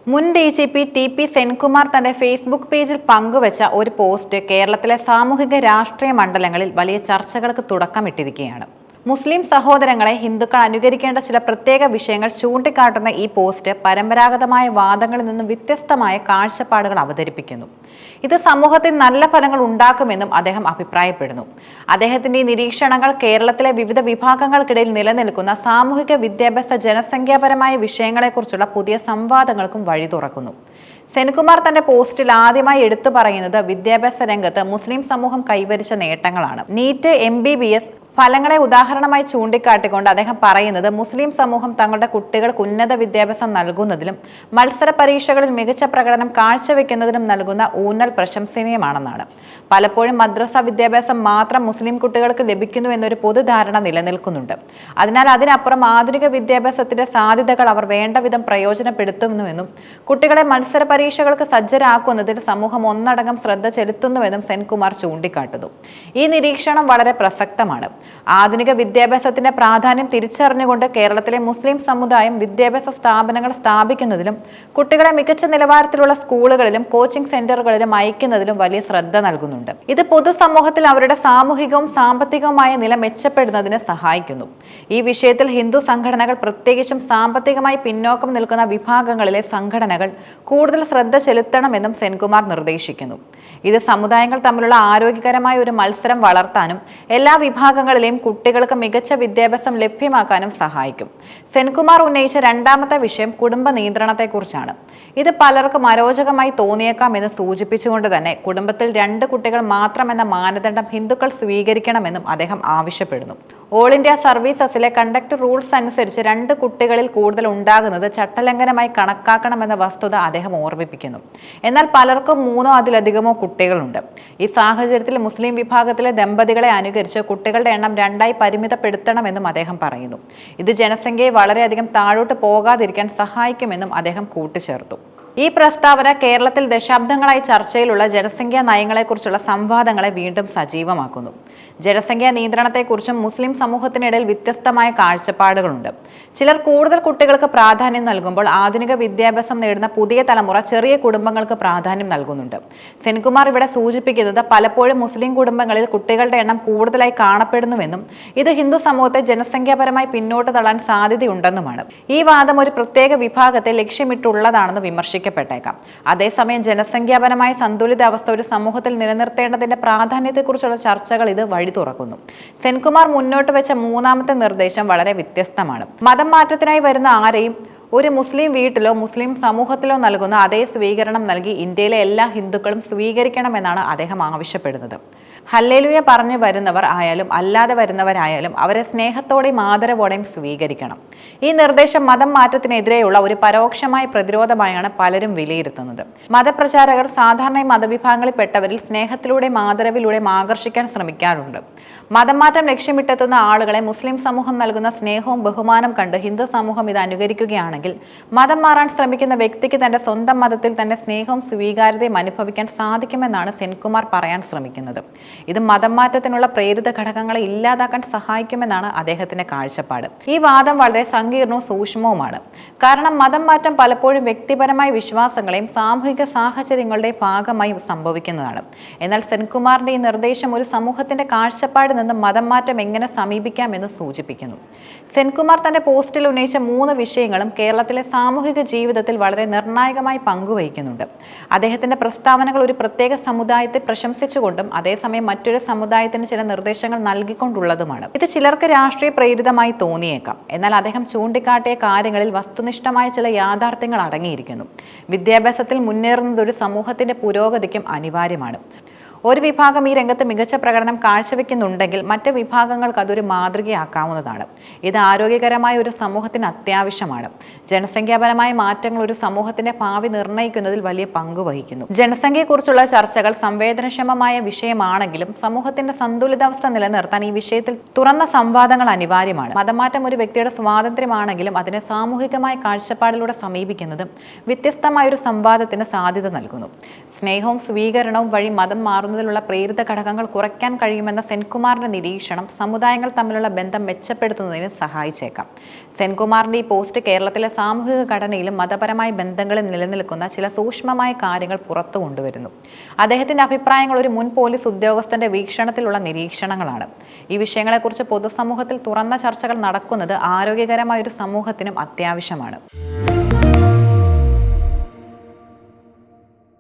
മുൻ DGP TP Senkumar തന്റെ Facebook പേജിൽ പങ്കുവച്ച ഒരു പോസ്റ്റ് കേരളത്തിലെ സാമൂഹിക രാഷ്ട്രീയ മണ്ഡലങ്ങളിൽ വലിയ ചർച്ചകൾക്ക് തുടക്കമിട്ടിരിക്കുകയാണ്. മുസ്ലിം സഹോദരങ്ങളെ ഹിന്ദുക്കൾ അനുകരിക്കേണ്ട ചില പ്രത്യേക വിഷയങ്ങൾ ചൂണ്ടിക്കാട്ടുന്ന ഈ പോസ്റ്റ് പരമ്പരാഗതമായ വാദങ്ങളിൽ നിന്നും വ്യത്യസ്തമായ കാഴ്ചപ്പാടുകൾ അവതരിപ്പിക്കുന്നു. ഇത് സമൂഹത്തിൽ നല്ല ഫലങ്ങൾ ഉണ്ടാക്കുമെന്നും അദ്ദേഹം അഭിപ്രായപ്പെടുന്നു. അദ്ദേഹത്തിന്റെ ഈ നിരീക്ഷണങ്ങൾ കേരളത്തിലെ വിവിധ വിഭാഗങ്ങൾക്കിടയിൽ നിലനിൽക്കുന്ന സാമൂഹിക വിദ്യാഭ്യാസ ജനസംഖ്യാപരമായ വിഷയങ്ങളെക്കുറിച്ചുള്ള പുതിയ സംവാദങ്ങൾക്കും വഴി തുറക്കുന്നു. സെൻകുമാർ തന്റെ പോസ്റ്റിൽ ആദ്യമായി എടുത്തു പറയുന്നത് വിദ്യാഭ്യാസ രംഗത്ത് മുസ്ലിം സമൂഹം കൈവരിച്ച നേട്ടങ്ങളാണ്. നീറ്റ്, MBBS ഫലങ്ങളെ ഉദാഹരണമായി ചൂണ്ടിക്കാട്ടിക്കൊണ്ട് അദ്ദേഹം പറയുന്നത് മുസ്ലിം സമൂഹം തങ്ങളുടെ കുട്ടികൾക്ക് ഉന്നത വിദ്യാഭ്യാസം നൽകുന്നതിലും മത്സര പരീക്ഷകളിൽ മികച്ച പ്രകടനം കാഴ്ചവെക്കുന്നതിനും നൽകുന്ന ഊന്നൽ പ്രശംസനീയമാണെന്നാണ്. പലപ്പോഴും മദ്രസ വിദ്യാഭ്യാസം മാത്രം മുസ്ലിം കുട്ടികൾക്ക് ലഭിക്കുന്നു എന്നൊരു പൊതുധാരണ നിലനിൽക്കുന്നുണ്ട്. അതിനാൽ അതിനപ്പുറം ആധുനിക വിദ്യാഭ്യാസത്തിന്റെ സാധ്യതകൾ അവർ വേണ്ട വിധം പ്രയോജനപ്പെടുത്തുന്നുവെന്നും കുട്ടികളെ മത്സര പരീക്ഷകൾക്ക് സജ്ജരാക്കുന്നതിൽ സമൂഹം ഒന്നടങ്കം ശ്രദ്ധ ചെലുത്തുന്നുവെന്നും സെൻകുമാർ ചൂണ്ടിക്കാട്ടുന്നു. ഈ നിരീക്ഷണം വളരെ പ്രസക്തമാണ്. ആധുനിക വിദ്യാഭ്യാസത്തിന്റെ പ്രാധാന്യം തിരിച്ചറിഞ്ഞുകൊണ്ട് കേരളത്തിലെ മുസ്ലിം സമുദായം വിദ്യാഭ്യാസ സ്ഥാപനങ്ങൾ സ്ഥാപിക്കുന്നതിലും കുട്ടികളെ മികച്ച നിലവാരത്തിലുള്ള സ്കൂളുകളിലും കോച്ചിംഗ് സെന്ററുകളിലും അയക്കുന്നതിലും വലിയ ശ്രദ്ധ നൽകുന്നുണ്ട്. ഇത് പൊതുസമൂഹത്തിൽ അവരുടെ സാമൂഹികവും സാമ്പത്തികവുമായ നില മെച്ചപ്പെടുന്നതിന് സഹായിക്കുന്നു. ഈ വിഷയത്തിൽ ഹിന്ദു സംഘടനകൾ, പ്രത്യേകിച്ചും സാമ്പത്തികമായി പിന്നോക്കം നിൽക്കുന്ന വിഭാഗങ്ങളിലെ സംഘടനകൾ കൂടുതൽ ശ്രദ്ധ ചെലുത്തണമെന്നും സെൻകുമാർ നിർദ്ദേശിക്കുന്നു. ഇത് സമുദായങ്ങൾ തമ്മിലുള്ള ആരോഗ്യകരമായ ഒരു മത്സരം വളർത്താനും എല്ലാ വിഭാഗങ്ങളിലെയും കുട്ടികൾക്ക് മികച്ച വിദ്യാഭ്യാസം ലഭ്യമാക്കാനും സഹായിക്കും. സെൻകുമാർ ഉന്നയിച്ച രണ്ടാമത്തെ വിഷയം കുടുംബ നിയന്ത്രണത്തെക്കുറിച്ചാണ്. ഇത് പലർക്കും അരോചകമായി തോന്നിയേക്കാം എന്ന് സൂചിപ്പിച്ചുകൊണ്ട് തന്നെ കുടുംബത്തിൽ 2 കുട്ടികൾ മാത്രമെന്ന മാനദണ്ഡം ഹിന്ദുക്കൾ സ്വീകരിക്കണമെന്നും അദ്ദേഹം ആവശ്യപ്പെടുന്നു. ഓൾ ഇന്ത്യ സർവീസസിലെ കണ്ടക്ട് റൂൾസ് അനുസരിച്ച് 2 കുട്ടികളിൽ കൂടുതൽ ഉണ്ടാകുന്നത് ചട്ടലംഘനമായി കണക്കാക്കണമെന്ന വസ്തുത അദ്ദേഹം ഓർമ്മിപ്പിക്കുന്നു. എന്നാൽ പലർക്കും 3 അതിലധികമോ കുട്ടികളുണ്ട്. ഈ സാഹചര്യത്തിൽ മുസ്ലിം വിഭാഗത്തിലെ ദമ്പതികളെ അനുകരിച്ച് കുട്ടികളുടെ എണ്ണം 2ആയി പരിമിതപ്പെടുത്തണമെന്നും അദ്ദേഹം പറയുന്നു. ഇത് ജനസംഖ്യയെ വളരെയധികം താഴോട്ട് പോകാതിരിക്കാൻ സഹായിക്കുമെന്നും അദ്ദേഹം കൂട്ടിച്ചേർത്തു. ഈ പ്രസ്താവന കേരളത്തിൽ ദശാബ്ദങ്ങളായി ചർച്ചയിലുള്ള ജനസംഖ്യാ നയങ്ങളെക്കുറിച്ചുള്ള സംവാദങ്ങളെ വീണ്ടും സജീവമാക്കുന്നു. ജനസംഖ്യാ നിയന്ത്രണത്തെക്കുറിച്ചും മുസ്ലിം സമൂഹത്തിനിടയിൽ വ്യത്യസ്തമായ കാഴ്ചപ്പാടുകളുണ്ട്. ചിലർ കൂടുതൽ കുട്ടികൾക്ക് പ്രാധാന്യം നൽകുമ്പോൾ ആധുനിക വിദ്യാഭ്യാസം നേടുന്ന പുതിയ തലമുറ ചെറിയ കുടുംബങ്ങൾക്ക് പ്രാധാന്യം നൽകുന്നുണ്ട്. സെൻകുമാർ ഇവിടെ സൂചിപ്പിക്കുന്നത് പലപ്പോഴും മുസ്ലിം കുടുംബങ്ങളിൽ കുട്ടികളുടെ എണ്ണം കൂടുതലായി കാണപ്പെടുന്നുവെന്നും ഇത് ഹിന്ദു സമൂഹത്തെ ജനസംഖ്യാപരമായി പിന്നോട്ട് തള്ളാൻ സാധ്യതയുണ്ടെന്നുമാണ്. ഈ വാദം ഒരു പ്രത്യേക വിഭാഗത്തെ ലക്ഷ്യമിട്ടുള്ളതാണെന്ന് വിമർശിക്കുന്നു. അതേസമയം ജനസംഖ്യാപരമായ സന്തുലിതാവസ്ഥ ഒരു സമൂഹത്തിൽ നിലനിർത്തേണ്ടതിന്റെ പ്രാധാന്യത്തെക്കുറിച്ചുള്ള ചർച്ചകൾ ഇത് വഴി തുറക്കുന്നു. സെൻകുമാർ മുന്നോട്ട് വെച്ച മൂന്നാമത്തെ നിർദ്ദേശം വളരെ വ്യത്യസ്തമാണ്. മതം മാറ്റത്തിനായി വരുന്ന ആരെയും ഒരു മുസ്ലിം വീട്ടിലോ മുസ്ലിം സമൂഹത്തിലോ നൽകുന്ന അതേ സ്വീകരണം നൽകി ഇന്ത്യയിലെ എല്ലാ ഹിന്ദുക്കളും സ്വീകരിക്കണമെന്നാണ് അദ്ദേഹം ആവശ്യപ്പെടുന്നത്. ഹല്ലേലൂയ പറഞ്ഞു വരുന്നവർ ആയാലും അല്ലാതെ വരുന്നവരായാലും അവരെ സ്നേഹത്തോടെയും ആദരവോടെയും സ്വീകരിക്കണം. ഈ നിർദ്ദേശം മതം മാറ്റത്തിനെതിരെയുള്ള ഒരു പരോക്ഷമായ പ്രതിരോധമായാണ് പലരും വിലയിരുത്തുന്നത്. മതപ്രചാരകർ സാധാരണ മതവിഭാഗങ്ങളിൽപ്പെട്ടവരിൽ സ്നേഹത്തിലൂടെയും ആദരവിലൂടെയും ആകർഷിക്കാൻ ശ്രമിക്കാറുണ്ട്. മതം മാറ്റം ലക്ഷ്യമിട്ടെത്തുന്ന ആളുകളെ മുസ്ലിം സമൂഹം നൽകുന്ന സ്നേഹവും ബഹുമാനം കണ്ട് ഹിന്ദു സമൂഹം ഇത് അനുകരിക്കുകയാണെങ്കിൽ മതം മാറാൻ ശ്രമിക്കുന്ന വ്യക്തിക്ക് തന്റെ സ്വന്തം മതത്തിൽ തന്നെ സ്നേഹവും സ്വീകാര്യതയും അനുഭവിക്കാൻ സാധിക്കുമെന്നാണ് സെൻകുമാർ പറയാൻ ശ്രമിക്കുന്നത്. ഇത് മതം മാറ്റത്തിനുള്ള പ്രേരിത ഘടകങ്ങളെ ഇല്ലാതാക്കാൻ സഹായിക്കുമെന്നാണ് അദ്ദേഹത്തിന്റെ കാഴ്ചപ്പാട്. ഈ വാദം വളരെ സങ്കീർണവും സൂക്ഷ്മവുമാണ്. കാരണം മതം മാറ്റം പലപ്പോഴും വ്യക്തിപരമായ വിശ്വാസങ്ങളെയും സാമൂഹിക സാഹചര്യങ്ങളുടെയും ഭാഗമായി സംഭവിക്കുന്നതാണ്. എന്നാൽ സെൻകുമാറിന്റെ ഈ നിർദ്ദേശം ഒരു സമൂഹത്തിന്റെ കാഴ്ചപ്പാടിൽ നിന്ന് മതം മാറ്റം എങ്ങനെ സമീപിക്കാമെന്ന് സൂചിപ്പിക്കുന്നു. സെൻകുമാർ തന്റെ പോസ്റ്റിൽ ഉന്നയിച്ച 3 വിഷയങ്ങളും കേരളത്തിലെ സാമൂഹിക ജീവിതത്തിൽ വളരെ നിർണായകമായി പങ്കുവഹിക്കുന്നുണ്ട്. അദ്ദേഹത്തിന്റെ പ്രസ്താവനകൾ ഒരു പ്രത്യേക സമുദായത്തെ പ്രശംസിച്ചുകൊണ്ടും അതേസമയം മറ്റൊരു സമുദായത്തിന് ചില നിർദ്ദേശങ്ങൾ നൽകിക്കൊണ്ടുള്ളതുമാണ്. ഇത് ചിലർക്ക് രാഷ്ട്രീയ പ്രേരിതമായി തോന്നിയേക്കാം. എന്നാൽ അദ്ദേഹം ചൂണ്ടിക്കാട്ടിയ കാര്യങ്ങളിൽ വസ്തുനിഷ്ഠമായ ചില യാഥാർത്ഥ്യങ്ങൾ അടങ്ങിയിരിക്കുന്നു. വിദ്യാഭ്യാസത്തിൽ മുന്നേറുന്നത് ഒരു സമൂഹത്തിന്റെ പുരോഗതിക്കും അനിവാര്യമാണ്. ഒരു വിഭാഗം ഈ രംഗത്ത് മികച്ച പ്രകടനം കാഴ്ചവെക്കുന്നുണ്ടെങ്കിൽ മറ്റ് വിഭാഗങ്ങൾക്ക് അതൊരു മാതൃകയാക്കാവുന്നതാണ്. ഇത് ആരോഗ്യകരമായ ഒരു സമൂഹത്തിന് അത്യാവശ്യമാണ്. ജനസംഖ്യാപരമായ മാറ്റങ്ങൾ ഒരു സമൂഹത്തിന്റെ ഭാവി നിർണ്ണയിക്കുന്നതിൽ വലിയ പങ്ക് വഹിക്കുന്നു. ജനസംഖ്യയെക്കുറിച്ചുള്ള ചർച്ചകൾ സംവേദനക്ഷമമായ വിഷയമാണെങ്കിലും സമൂഹത്തിന്റെ സന്തുലിതാവസ്ഥ നിലനിർത്താൻ ഈ വിഷയത്തിൽ തുറന്ന സംവാദങ്ങൾ അനിവാര്യമാണ്. മതമാറ്റം ഒരു വ്യക്തിയുടെ സ്വാതന്ത്ര്യമാണെങ്കിലും അതിനെ സാമൂഹികമായ കാഴ്ചപ്പാടിലൂടെ സമീപിക്കുന്നതും വ്യത്യസ്തമായ ഒരു സംവാദത്തിന് സാധ്യത നൽകുന്നു. സ്നേഹവും സ്വീകരണവും വഴി മതം മാറുന്ന വളർത്തുന്നതിലുള്ള പ്രേരിത ഘടകങ്ങൾ കുറയ്ക്കാൻ കഴിയുമെന്ന സെൻകുമാറിന്റെ നിരീക്ഷണം സമുദായങ്ങൾ തമ്മിലുള്ള ബന്ധം മെച്ചപ്പെടുത്തുന്നതിന് സഹായിച്ചേക്കാം. സെൻകുമാറിന്റെ ഈ പോസ്റ്റ് കേരളത്തിലെ സാമൂഹിക ഘടനയിലും മതപരമായ ബന്ധങ്ങളിൽ നിലനിൽക്കുന്ന ചില സൂക്ഷ്മമായ കാര്യങ്ങൾ പുറത്തു കൊണ്ടുവരുന്നു. അദ്ദേഹത്തിന്റെ അഭിപ്രായങ്ങൾ ഒരു മുൻ പോലീസ് ഉദ്യോഗസ്ഥന്റെ വീക്ഷണത്തിലുള്ള നിരീക്ഷണങ്ങളാണ്. ഈ വിഷയങ്ങളെക്കുറിച്ച് പൊതുസമൂഹത്തിൽ തുറന്ന ചർച്ചകൾ നടക്കുന്നത് ആരോഗ്യകരമായ ഒരു സമൂഹത്തിനും അത്യാവശ്യമാണ്.